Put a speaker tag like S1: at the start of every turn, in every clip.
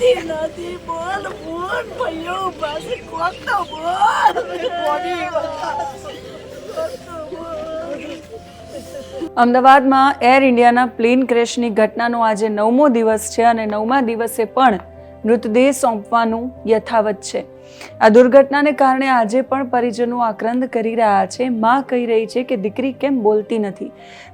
S1: બોલતી નથી બોલ બોલ ભાઈઓ પાસે કોક તો બોલ
S2: અમદાવાદમાં એર ઇન્ડિયાના પ્લેન ક્રેશની ઘટનાનો આજે 9મો દિવસ છે અને 9મા દિવસે પણ મૃતદેહ સોંપવાનું યથાવત છે. આ દુર્ઘટનાને કારણે આજે પણ પરિજનો આક્રંદ કરી રહ્યા છે. માં કહી રહી છે કે દીકરી કેમ બોલતી નથી,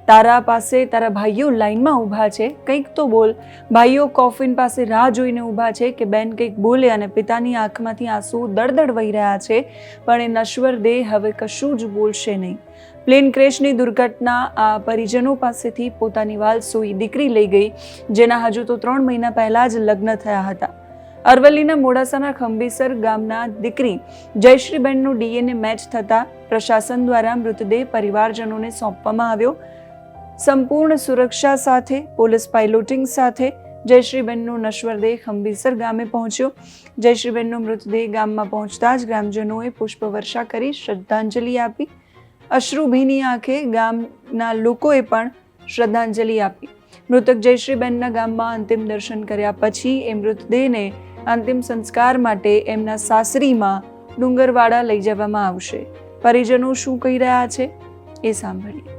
S2: તારા પાસે તારા ભાઈઓ લાઈનમાં ઊભા છે, કંઈક તો બોલ. ભાઈઓ કોફિન પાસે રાહ જોઈને ઊભા છે કે બેન કંઈક બોલે અને પિતાની આંખમાંથી આંસુ દળદળ વહી રહ્યા છે, પણ એ નશ્વર દેહ હવે કશું જ બોલશે નહીં. પ્લેન ક્રેશની દુર્ઘટના આ પરિજનો પાસેથી પોતાની વાલસોઈ દીકરી લઈ ગઈ, જેના હજુ તો 3 મહિના પહેલા જ લગ્ન થયા હતા. અરવલ્લીના મોડાસાના ખંભીસર ગામના દીકરી જયશ્રીબેનનું DNA મેચ થતા પ્રશાસન દ્વારા મૃતદેહ પરિવારજનોને સોંપવામાં આવ્યો. સંપૂર્ણ સુરક્ષા સાથે પોલીસ પાયલોટિંગ સાથે જયશ્રીબેનનો નશ્વર દેહ ખંભીસર ગામે પહોંચ્યો. જયશ્રીબેનનો મૃતદેહ ગામમાં પહોંચતા જ ગ્રામજનોએ પુષ્પવર્ષા કરી શ્રદ્ધાંજલિ આપી. અશ્રુભીની આંખે ગામના લોકોએ પણ શ્રદ્ધાંજલિ આપી. મૃતક જયશ્રીબેનના ગામમાં અંતિમ દર્શન કર્યા પછી એ મૃતદેહને અંતિમ સંસ્કાર માટે એમના સાસરીમાં ડુંગરવાડા લઈ જવામાં આવશે. પરિજનો શું કહી રહ્યા છે એ સાંભળીએ.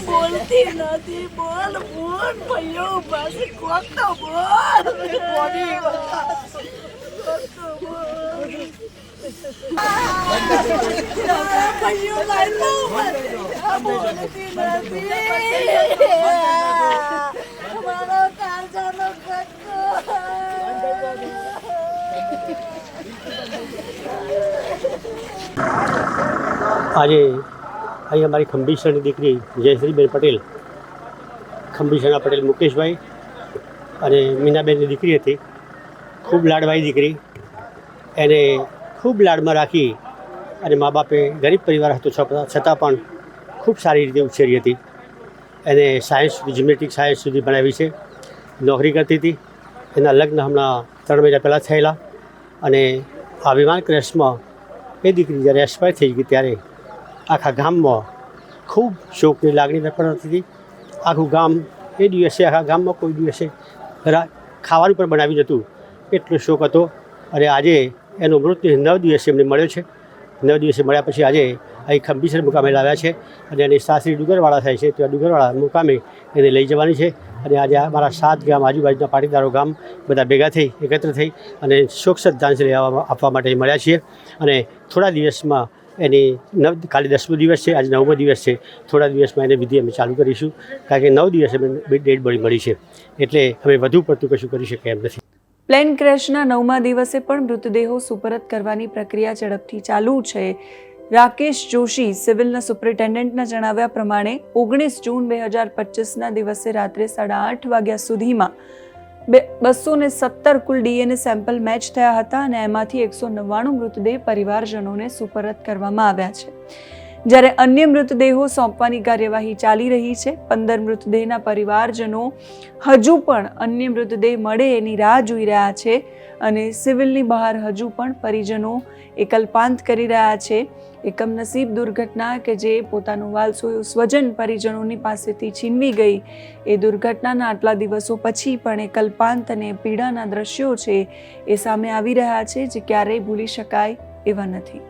S1: બોલતી નથી બોલ બોલ ભાઈઓ પાસે કોક તો બોલ ભાઈઓ લાઈનમાં બોલતી નથી મારો કાળજાનો કટકો.
S3: આજે અહીં અમારી ખંભીસરની દીકરી જયશ્રીબેન પટેલ, ખંભીસરના પટેલ મુકેશભાઈ અને મીનાબેનની દીકરી હતી. ખૂબ લાડવાળી દીકરી, એને ખૂબ લાડમાં રાખી અને મા બાપે ગરીબ પરિવાર હતો છતાં પણ ખૂબ સારી રીતે ઉછેરી હતી. એને સાયન્સ સુધી, જ્યોમેટ્રિક સાયન્સ સુધી ભણાવી છે. નોકરી કરતી હતી. એના લગ્ન હમણાં 3 મહિના પહેલાં થયેલા અને આ વિમાન ક્રેશમાં એ દીકરી જ્યારે એક્સપાયર થઈ ગઈ ત્યારે આખા ગામમાં ખૂબ શોકની લાગણી પ્રકટ હતી. આખું ગામ એ દિવસે, આખા ગામમાં કોઈ દિવસે ખાવાનું પણ બનાવ્યું નહોતું, એટલો શોક હતો. અને આજે એનો મૃત્યુ 9 દિવસે એમને મળ્યો છે. 9 દિવસે મળ્યા પછી આજે અહીં ખંભીસર મુકામે લાવ્યા છે અને એની સાસરી ડુંગરવાડા થાય છે, ત્યાં ડુંગરવાડા મુકામે એને લઈ જવાની છે. અને આજે અમારા 7 ગામ, આજુબાજુના પાટીદારો ગામ બધા ભેગા થઈ, એકત્ર થઈ અને શોક શ્રદ્ધાંજલિ આપવા માટે મળ્યા છીએ. અને થોડા દિવસમાં એની કાલે 10મો દિવસ છે, આજે 9મો દિવસ છે. થોડા દિવસમાં એને વિધિ અમે ચાલુ કરીશું, કારણ કે 9 દિવસે ડેડ બોડી મળી છે, એટલે અમે વધુ પડતું કશું કરી શકીએ એમ નથી.
S2: પ્લેન ક્રેશના 9મા દિવસે પણ મૃતદેહો સુપરત કરવાની પ્રક્રિયા ઝડપથી ચાલુ છે. રાકેશ જોશી, સિવિલના સુપ્રિન્ટેન્ડન્ટના જણાવ્યા પ્રમાણે 19 જૂન 2025ના દિવસે રાત્રે 8:30 વાગ્યા સુધીમાં 217 કુલ DNA સેમ્પલ મેચ થયા હતા અને એમાંથી 199 મૃતદેહ પરિવારજનોને સુપરત કરવામાં આવ્યા છે. જ્યારે અન્ય મૃતદેહો સોંપવાની કાર્યવાહી ચાલી રહી છે. 15 મૃતદેહના પરિવારજનો હજુ પણ અન્ય મૃતદેહ મળે એની રાહ જોઈ રહ્યા છે અને સિવિલની બહાર હજુ પણ પરિજનો એકલપાંત કરી રહ્યા છે. એ કમનસીબ દુર્ઘટના કે જે પોતાનું વાલસોયું સ્વજન પરિજનોની પાસેથી છીનવી ગઈ, એ દુર્ઘટનાના આટલા દિવસો પછી પણ એ કલ્પાંત અને પીડાના દ્રશ્યો છે એ સામે આવી રહ્યા છે, જે ક્યારેય ભૂલી શકાય એવા નથી.